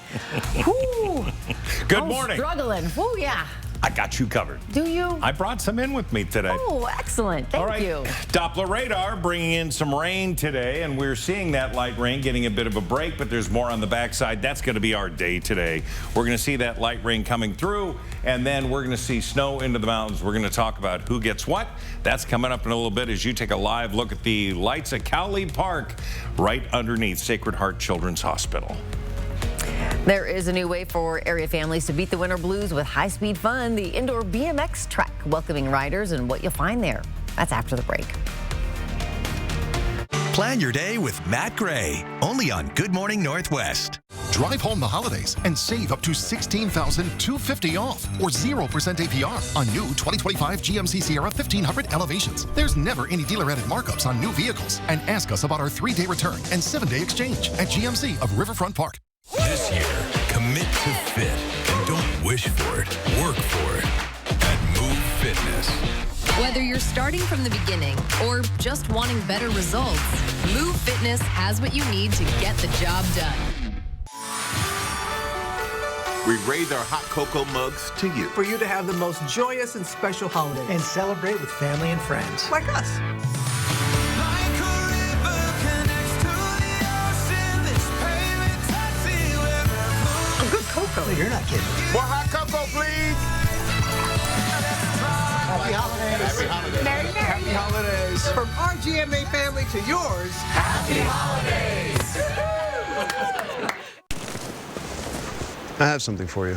Good morning. Struggling. Woo, yeah. I got you covered. Do you? I brought some in with me today. Oh, excellent. Thank you. Doppler radar bringing in some rain today, and we're seeing that light rain getting a bit of a break, but there's more on the backside. That's going to be our day today. We're going to see that light rain coming through, and then we're going to see snow into the mountains. We're going to talk about who gets what. That's coming up in a little bit as you take a live look at the lights at Cowley Park right underneath Sacred Heart Children's Hospital. There is a new way for area families to beat the winter blues with high-speed fun, the indoor BMX track, welcoming riders and what you'll find there. That's after the break. Plan your day with Matt Gray, only on Good Morning Northwest. Drive home the holidays and save up to $16,250 off or 0% APR on new 2025 GMC Sierra 1500 Elevations. There's never any dealer-added markups on new vehicles. And ask us about our 3-day return and 7-day exchange at GMC of Riverfront Park. This year, commit to fit and don't wish for it, work for it at Move Fitness. Whether you're starting from the beginning or just wanting better results, Move Fitness has what you need to get the job done. We raise our hot cocoa mugs to you. For you to have the most joyous and special holiday. And celebrate with family and friends. Like us. Like a river connects to cocoa. You're not kidding. More hot cocoa, please. Happy holidays. Happy holidays. Merry, merry. Happy holidays. From our GMA family to yours. Happy holidays. I have something for you.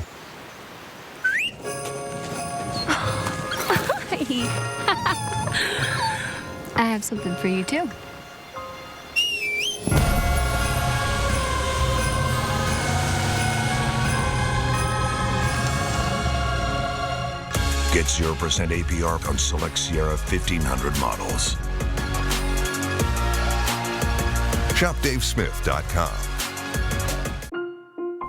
I have something for you too. Get 0% APR on select Sierra 1500 models. ShopDaveSmith.com.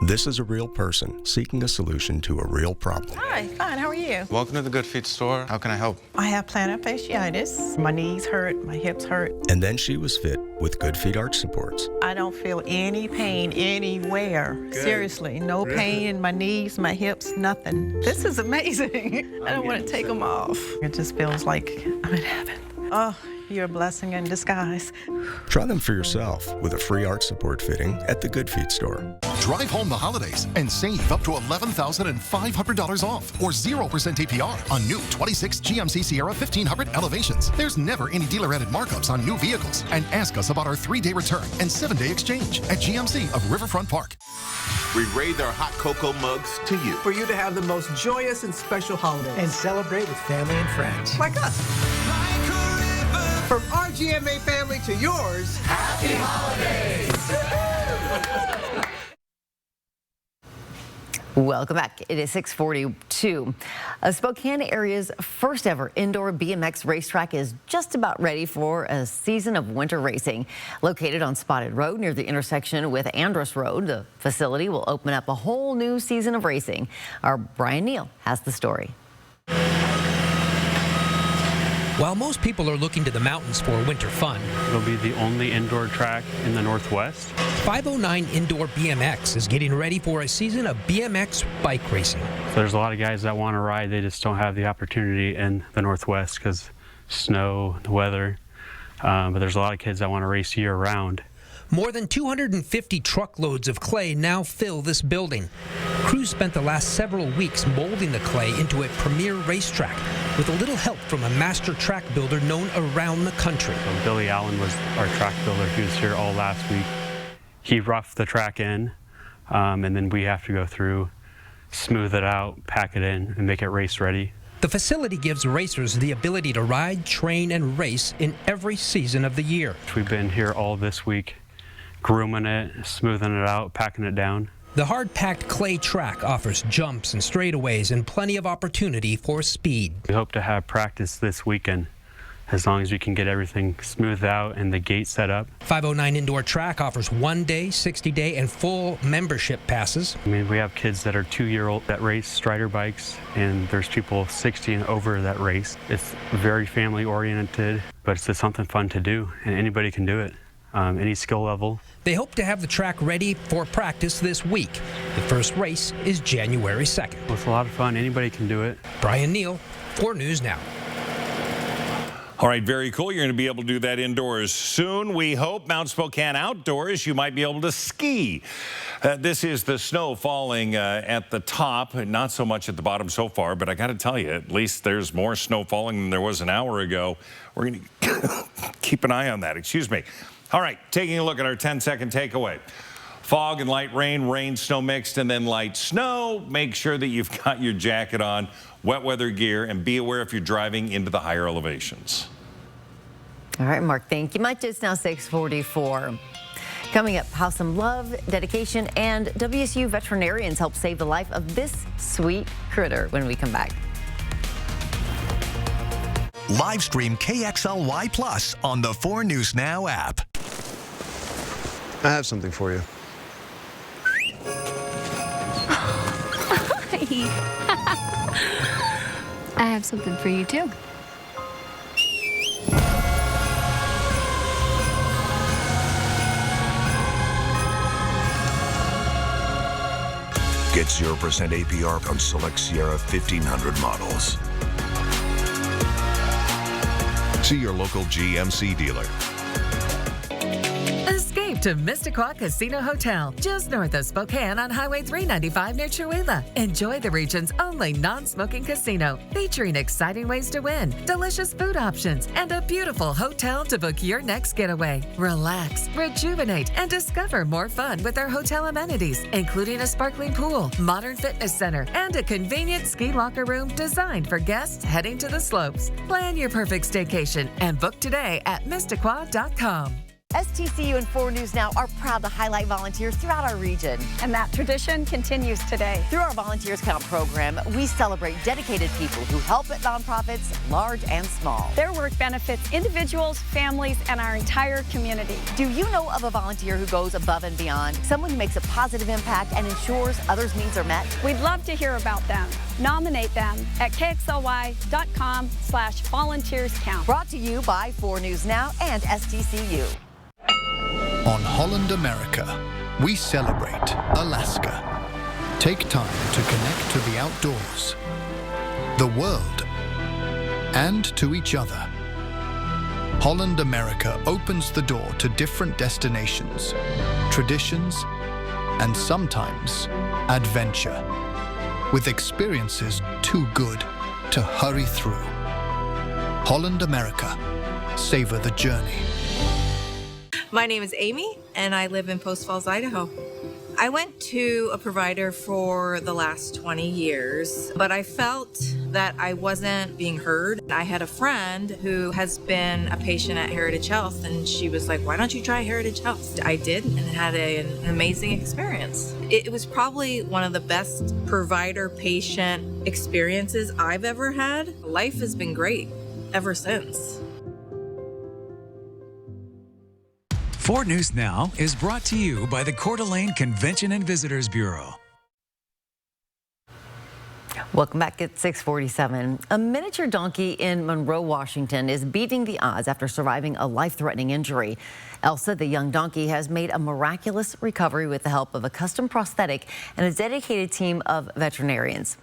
This is a real person seeking a solution to a real problem. Hi, fine, how are you? Welcome to the Good Feet store. How can I help? I have plantar fasciitis. My knees hurt, my hips hurt. And then she was fit with Good Feet arch supports. I don't feel any pain anywhere. Good. Seriously, no pain in my knees, my hips, nothing. This is amazing. I don't want to take them off. It just feels like I'm in heaven. Oh, you're a blessing in disguise. Try them for yourself with a free arch support fitting at the Good Feet store. Drive home the holidays and save up to $11,500 off or 0% APR on new 26 GMC Sierra 1500 Elevations. There's never any dealer-added markups on new vehicles. And ask us about our 3-day return and 7-day exchange at GMC of Riverfront Park. We raise our hot cocoa mugs to you. For you to have the most joyous and special holiday. And celebrate with family and friends. Like us. From our GMA family to yours. Happy holidays. Welcome back. It is 6:42. Spokane area's first ever indoor BMX racetrack is just about ready for a season of winter racing. Located on Spotted Road near the intersection with Andrus Road, the facility will open up a whole new season of racing. Our Brian Neal has the story. While most people are looking to the mountains for winter fun, it'll be the only indoor track in the Northwest. 509 Indoor BMX is getting ready for a season of BMX bike racing. So there's a lot of guys that want to ride, they just don't have the opportunity in the Northwest because snow, the weather, but there's a lot of kids that want to race year-round. More than 250 truckloads of clay now fill this building. Crews spent the last several weeks molding the clay into a premier racetrack with a little help from a master track builder known around the country. So Billy Allen was our track builder. He was here all last week. He roughed the track in, and then we have to go through, smooth it out, pack it in, and make it race ready. The facility gives racers the ability to ride, train, and race in every season of the year. We've been here all this week, grooming it, smoothing it out, packing it down. The hard-packed clay track offers jumps and straightaways and plenty of opportunity for speed. We hope to have practice this weekend, as long as we can get everything smoothed out and the gate set up. 509 Indoor Track offers 1-day, 60-day, and full membership passes. I mean, we have kids that are 2-year-old that race Strider bikes, and there's people 60 and over that race. It's very family-oriented, but it's just something fun to do, and anybody can do it. Any skill level. They hope to have the track ready for practice this week. The first race is January 2nd. Well, it's a lot of fun. Anybody can do it. Brian Neal, 4 News Now. All right, very cool. You're going to be able to do that indoors soon. We hope Mount Spokane Outdoors, you might be able to ski. This is the snow falling at the top, not so much at the bottom so far, but I got to tell you, at least there's more snow falling than there was an hour ago. We're going to keep an eye on that. Excuse me. All right, taking a look at our 10-second takeaway. Fog and light rain, rain, snow mixed, and then light snow. Make sure that you've got your jacket on, wet weather gear, and be aware if you're driving into the higher elevations. All right, Mark, thank you much. It's now 6:44. Coming up, how some love, dedication, and WSU veterinarians help save the life of this sweet critter when we come back. Live stream KXLY Plus on the 4 News Now app. I have something for you. I have something for you too. Get 0% APR on select Sierra 1500 models. See your local GMC dealer. Escape to Mistaqua Casino Hotel, just north of Spokane on Highway 395 near Chewelah. Enjoy the region's only non-smoking casino, featuring exciting ways to win, delicious food options, and a beautiful hotel to book your next getaway. Relax, rejuvenate, and discover more fun with our hotel amenities, including a sparkling pool, modern fitness center, and a convenient ski locker room designed for guests heading to the slopes. Plan your perfect staycation and book today at Mistaqua.com. STCU and 4 News Now are proud to highlight volunteers throughout our region. And that tradition continues today. Through our Volunteers Count program, we celebrate dedicated people who help at nonprofits, large and small. Their work benefits individuals, families, and our entire community. Do you know of a volunteer who goes above and beyond? Someone who makes a positive impact and ensures others' needs are met? We'd love to hear about them. Nominate them at kxly.com/volunteerscount. Brought to you by 4 News Now and STCU. On Holland America, we celebrate Alaska. Take time to connect to the outdoors, the world, and to each other. Holland America opens the door to different destinations, traditions, and sometimes adventure, with experiences too good to hurry through. Holland America. Savor the journey. My name is Amy, and I live in Post Falls, Idaho. I went to a provider for the last 20 years, but I felt that I wasn't being heard. I had a friend who has been a patient at Heritage Health, and she was like, why don't you try Heritage Health? I did, and had an amazing experience. It was probably one of the best provider-patient experiences I've ever had. Life has been great ever since. 4 News Now is brought to you by the Coeur d'Alene Convention and Visitors Bureau. Welcome back at 6:47. A miniature donkey in Monroe, Washington is beating the odds after surviving a life-threatening injury. Elsa, the young donkey, has made a miraculous recovery with the help of a custom prosthetic and a dedicated team of veterinarians.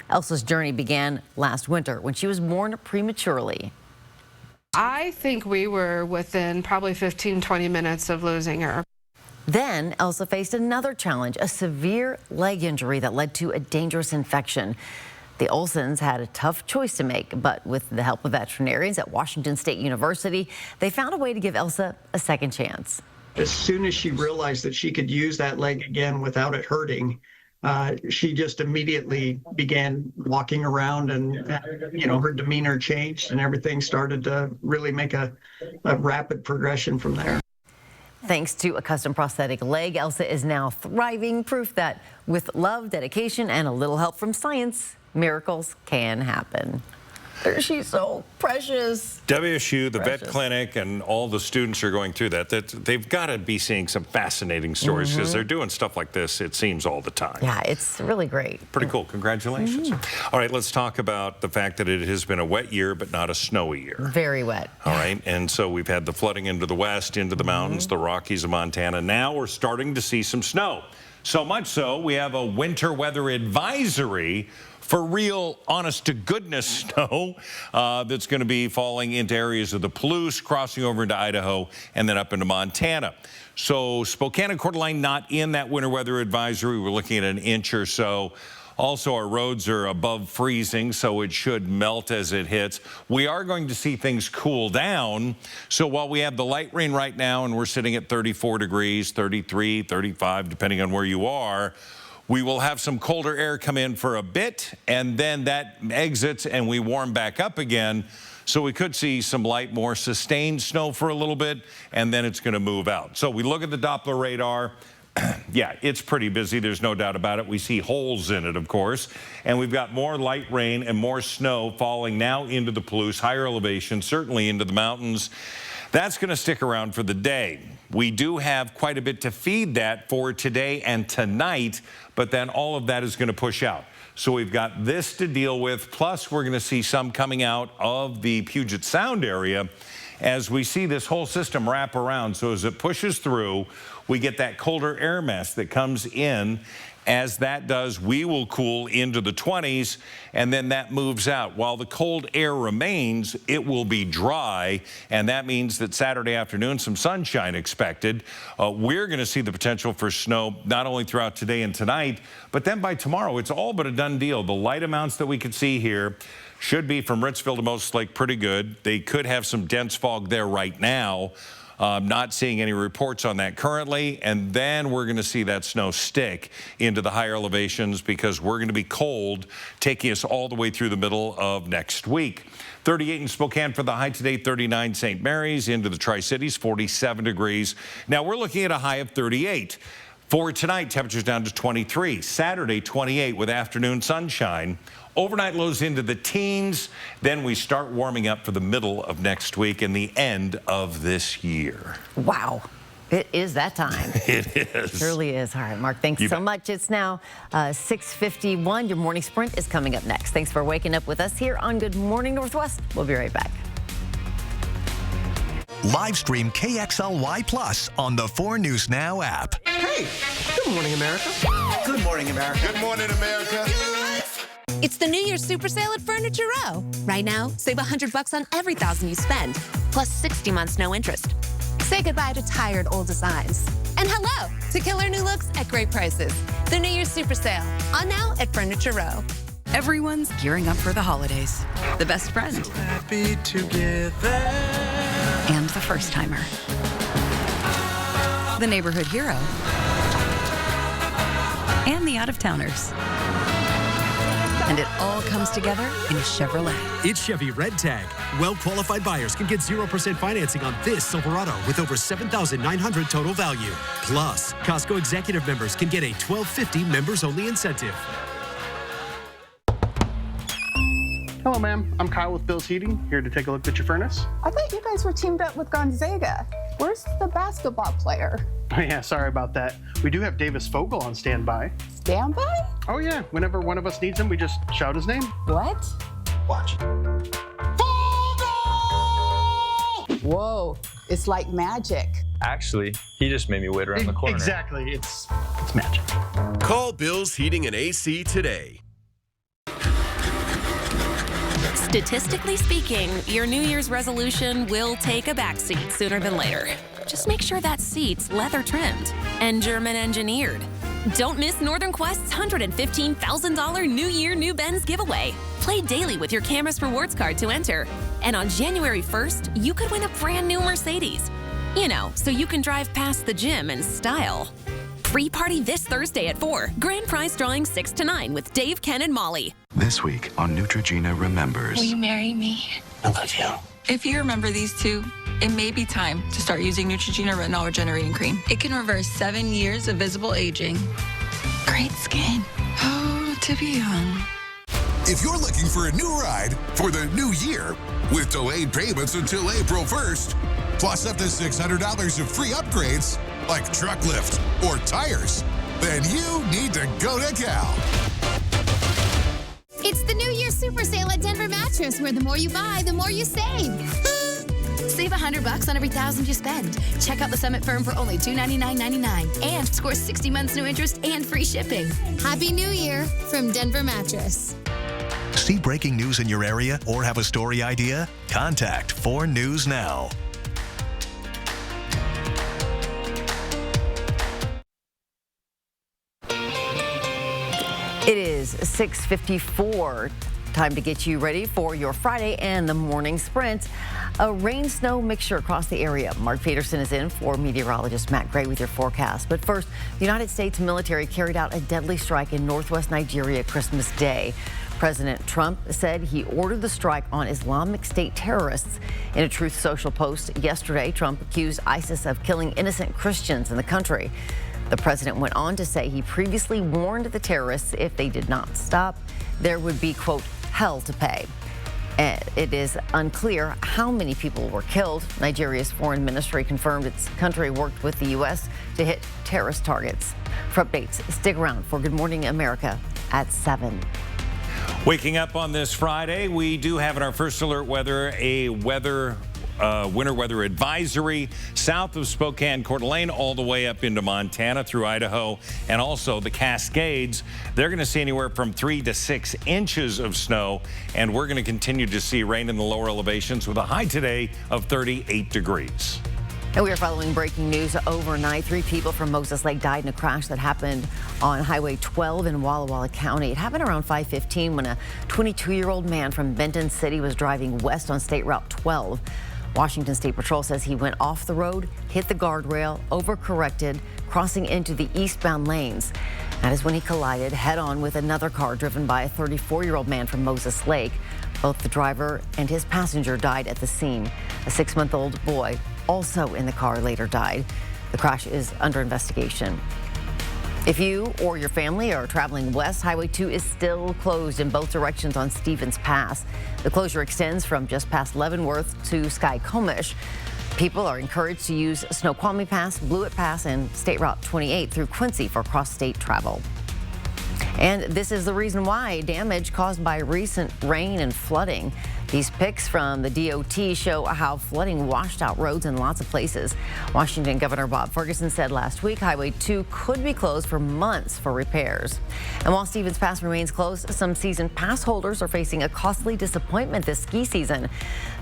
Elsa's journey began last winter when she was born prematurely. I think we were within probably 15-20 minutes of losing her. Then Elsa faced another challenge, a severe leg injury that led to a dangerous infection. The Olsons had a tough choice to make, but with the help of veterinarians at Washington State University, they found a way to give Elsa a second chance. As soon as she realized that she could use that leg again without it hurting, she just immediately began walking around, and her demeanor changed, and everything started to really make a rapid progression from there. Thanks to a custom prosthetic leg, Elsa is now thriving, proof that with love, dedication, and a little help from science, miracles can happen. She's so precious. WSU, the vet clinic, and all the students are going through that. They've got to be seeing some fascinating stories because they're doing stuff like this, it seems, all the time. Yeah, it's really great. Pretty cool. Congratulations. All right, let's talk about the fact that it has been a wet year, but not a snowy year. Very wet. All right, and so we've had the flooding into the west, into the mountains, the Rockies of Montana. Now we're starting to see some snow. So much so, we have a winter weather advisory for real, honest-to-goodness snow that's going to be falling into areas of the Palouse, crossing over into Idaho, and then up into Montana. So Spokane and Coeur d'Alene not in that winter weather advisory. We're looking at an inch or so. Also, our roads are above freezing, so it should melt as it hits. We are going to see things cool down. So while we have the light rain right now, and we're sitting at 34 degrees, 33, 35, depending on where you are, we will have some colder air come in for a bit, and then that exits and we warm back up again. So we could see some light, more sustained snow for a little bit, and then it's going to move out. So we look at the Doppler radar. Yeah, it's pretty busy. There's no doubt about it. We see holes in it, of course. And we've got more light rain and more snow falling now into the Palouse, higher elevation, certainly into the mountains. That's going to stick around for the day. We do have quite a bit to feed that for today and tonight, but then all of that is going to push out. So we've got this to deal with, plus we're going to see some coming out of the Puget Sound area as we see this whole system wrap around. So as it pushes through, we get that colder air mass that comes in, As that does, we will cool into the 20s, and then that moves out. While the cold air remains, it will be dry, and that means that Saturday afternoon, some sunshine expected. We're going to see the potential for snow not only throughout today and tonight, but then by tomorrow, it's all but a done deal. The light amounts that we could see here should be from Ritzville to Moses Lake pretty good. They could have some dense fog there right now. Not seeing any reports on that currently, and then we're going to see that snow stick into the higher elevations because we're going to be cold, taking us all the way through the middle of next week. 38 in Spokane for the high today, 39 St. Mary's, into the Tri-Cities, 47 degrees. Now we're looking at a high of 38. For tonight, temperatures down to 23. Saturday, 28 with afternoon sunshine. Overnight lows into the teens. Then we start warming up for the middle of next week and the end of this year. Wow. It is that time. It is. It surely is. All right, Mark, thanks so much. It's now 6:51. Your morning sprint is coming up next. Thanks for waking up with us here on Good Morning Northwest. We'll be right back. Live stream KXLY Plus on the 4 News Now app. Hey, good morning, America. Good morning, America. Good morning, America. It's the New Year's Super Sale at Furniture Row. Right now, save $100 on every $1,000 you spend, plus 60 months no interest. Say goodbye to tired old designs. And hello to killer new looks at great prices. The New Year's Super Sale, on now at Furniture Row. Everyone's gearing up for the holidays. The best friend. So happy together. And the first timer. The neighborhood hero. And the out-of-towners. And it all comes together in a Chevrolet. It's Chevy Red Tag. Well-qualified buyers can get 0% financing on this Silverado with over $7,900 total value. Plus, Costco executive members can get a $12.50 members-only incentive. Hello, ma'am. I'm Kyle with Bill's Heating, here to take a look at your furnace. I thought you guys were teamed up with Gonzaga. Where's the basketball player? Oh, yeah, sorry about that. We do have Davis Fogel on standby. Standby? Oh, yeah. Whenever one of us needs him, we just shout his name. What? Watch. Whoa, it's like magic. Actually, he just made me wait around the corner. Exactly. It's magic. Call Bill's Heating and AC today. Statistically speaking, your New Year's resolution will take a backseat sooner than later. Just make sure that seat's leather trimmed and German engineered. Don't miss Northern Quest's $115,000 New Year, New Benz giveaway. Play daily with your Camus Rewards card to enter. And on January 1st, you could win a brand new Mercedes. You know, so you can drive past the gym in style. Pre-party this Thursday at 4. Grand prize drawing 6 to 9 with Dave, Ken, and Molly. This week on Neutrogena Remembers. Will you marry me? I love you. If you remember these two, it may be time to start using Neutrogena Retinol Regenerating Cream. It can reverse 7 years of visible aging. Great skin. Oh, to be young. If you're looking for a new ride for the new year with delayed payments until April 1st, plus up to $600 of free upgrades like truck lift or tires, then you need to go to Cal. It's the New Year's Super Sale at Denver Mattress, where the more you buy, the more you save. Save $100 on every $1,000 you spend. Check out the Summit Firm for only $299.99 and score 60 months no interest and free shipping. Happy New Year from Denver Mattress. See breaking news in your area or have a story idea? Contact 4 News Now. It is 6:54. Time to get you ready for your Friday and the morning sprint. A rain-snow mixture across the area. Mark Peterson is in for meteorologist Matt Gray with your forecast. But first, the United States military carried out a deadly strike in northwest Nigeria Christmas Day. President Trump said he ordered the strike on Islamic State terrorists. In a Truth Social post yesterday, Trump accused ISIS of killing innocent Christians in the country. The president went on to say he previously warned the terrorists if they did not stop, there would be, quote, hell to pay. It is unclear how many people were killed. Nigeria's foreign ministry confirmed its country worked with the U.S. to hit terrorist targets. For updates, stick around for Good Morning America at 7. Waking up on this Friday, we do have in our first alert weather a weather winter weather advisory south of Spokane, Coeur d'Alene, all the way up into Montana through Idaho, and also the Cascades. They're going to see anywhere from 3 to 6 inches of snow, and we're going to continue to see rain in the lower elevations with a high today of 38 degrees. And we are following breaking news overnight. 3 people from Moses Lake died in a crash that happened on Highway 12 in Walla Walla County. It happened around 5:15 when a 22-year-old man from Benton City was driving west on State Route 12. Washington State Patrol says he went off the road, hit the guardrail, overcorrected, crossing into the eastbound lanes. That is when he collided head-on with another car driven by a 34-year-old man from Moses Lake. Both the driver and his passenger died at the scene. A 6-month-old boy also in the car later died. The crash is under investigation. If you or your family are traveling west, Highway 2 is still closed in both directions on Stevens Pass. The closure extends from just past Leavenworth to Skycomish. People are encouraged to use Snoqualmie Pass, Blewett Pass, and State Route 28 through Quincy for cross-state travel. And this is the reason why: damage caused by recent rain and flooding. These pics from the DOT show how flooding washed out roads in lots of places. Washington Governor Bob Ferguson said last week Highway 2 could be closed for months for repairs. And while Stevens Pass remains closed, some season pass holders are facing a costly disappointment this ski season.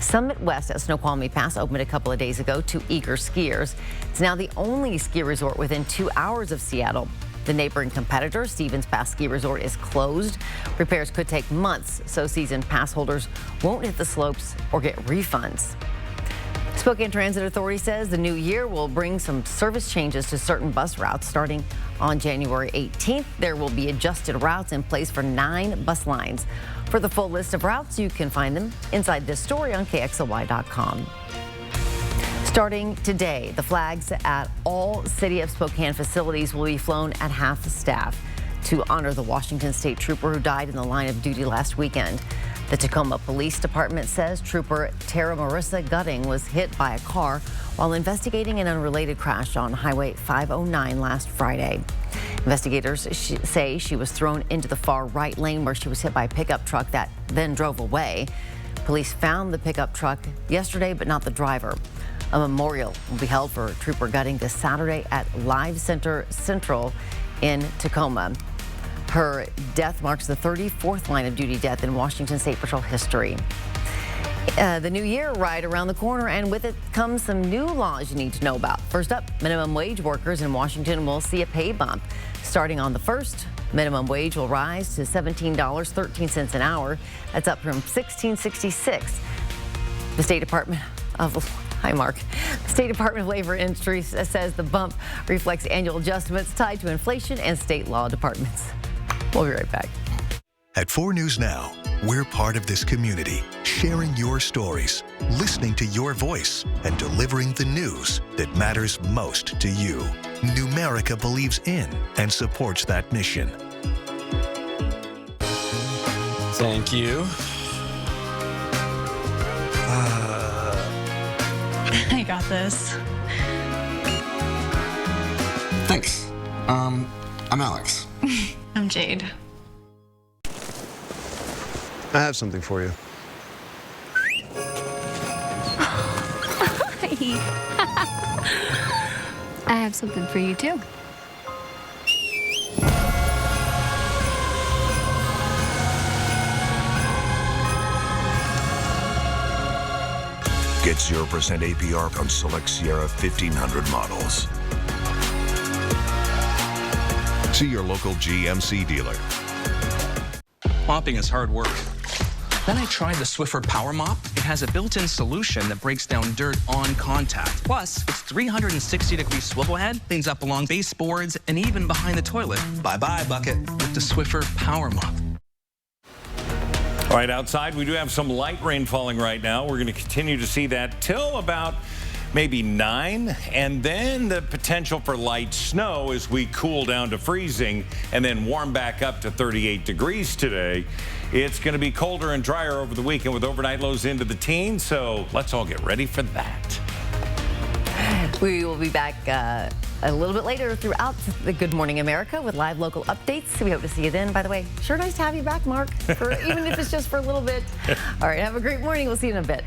Summit West at Snoqualmie Pass opened a couple of days ago to eager skiers. It's now the only ski resort within 2 hours of Seattle. The neighboring competitor, Stevens Pass Ski Resort, is closed. Repairs could take months, so season pass holders won't hit the slopes or get refunds. Spokane Transit Authority says the new year will bring some service changes to certain bus routes. Starting on January 18th, there will be adjusted routes in place for 9 bus lines. For the full list of routes, you can find them inside this story on KXLY.com. Starting today, the flags at all City of Spokane facilities will be flown at half staff to honor the Washington State trooper who died in the line of duty last weekend. The Tacoma Police Department says Trooper Tara Marissa Gutting was hit by a car while investigating an unrelated crash on Highway 509 last Friday. Investigators say she was thrown into the far right lane where she was hit by a pickup truck that then drove away. Police found the pickup truck yesterday, but not the driver. A memorial will be held for Trooper Gutting this Saturday at Live Center Central in Tacoma. Her death marks the 34th line of duty death in Washington State Patrol history. The new year right around the corner, and with it comes some new laws you need to know about. First up, minimum wage workers in Washington will see a pay bump. Starting on the 1st, minimum wage will rise to $17.13 an hour. That's up from $16.66. The State Department of Hi, Mark. The State Department of Labor and Industry says the bump reflects annual adjustments tied to inflation and state law departments. We'll be right back. At 4 News Now, we're part of this community, sharing your stories, listening to your voice, and delivering the news that matters most to you. Numerica believes in and supports that mission. Thank you. I got this. Thanks. I'm Alex. I'm Jade. I have something for you. I have something for you too. Get 0% APR on select Sierra 1500 models. See your local GMC dealer. Mopping is hard work. Then I tried the Swiffer Power Mop. It has a built-in solution that breaks down dirt on contact. Plus, its 360-degree swivel head cleans up along baseboards and even behind the toilet. Bye-bye, bucket, with the Swiffer Power Mop. All right, outside, we do have some light rain falling right now. We're going to continue to see that till about maybe 9, and then the potential for light snow as we cool down to freezing and then warm back up to 38 degrees today. It's going to be colder and drier over the weekend with overnight lows into the teens, so let's all get ready for that. We will be back a little bit later throughout the Good Morning America with live local updates. We hope to see you then. By the way, sure nice to have you back, Mark, even if it's just for a little bit. All right, have a great morning. We'll see you in a bit.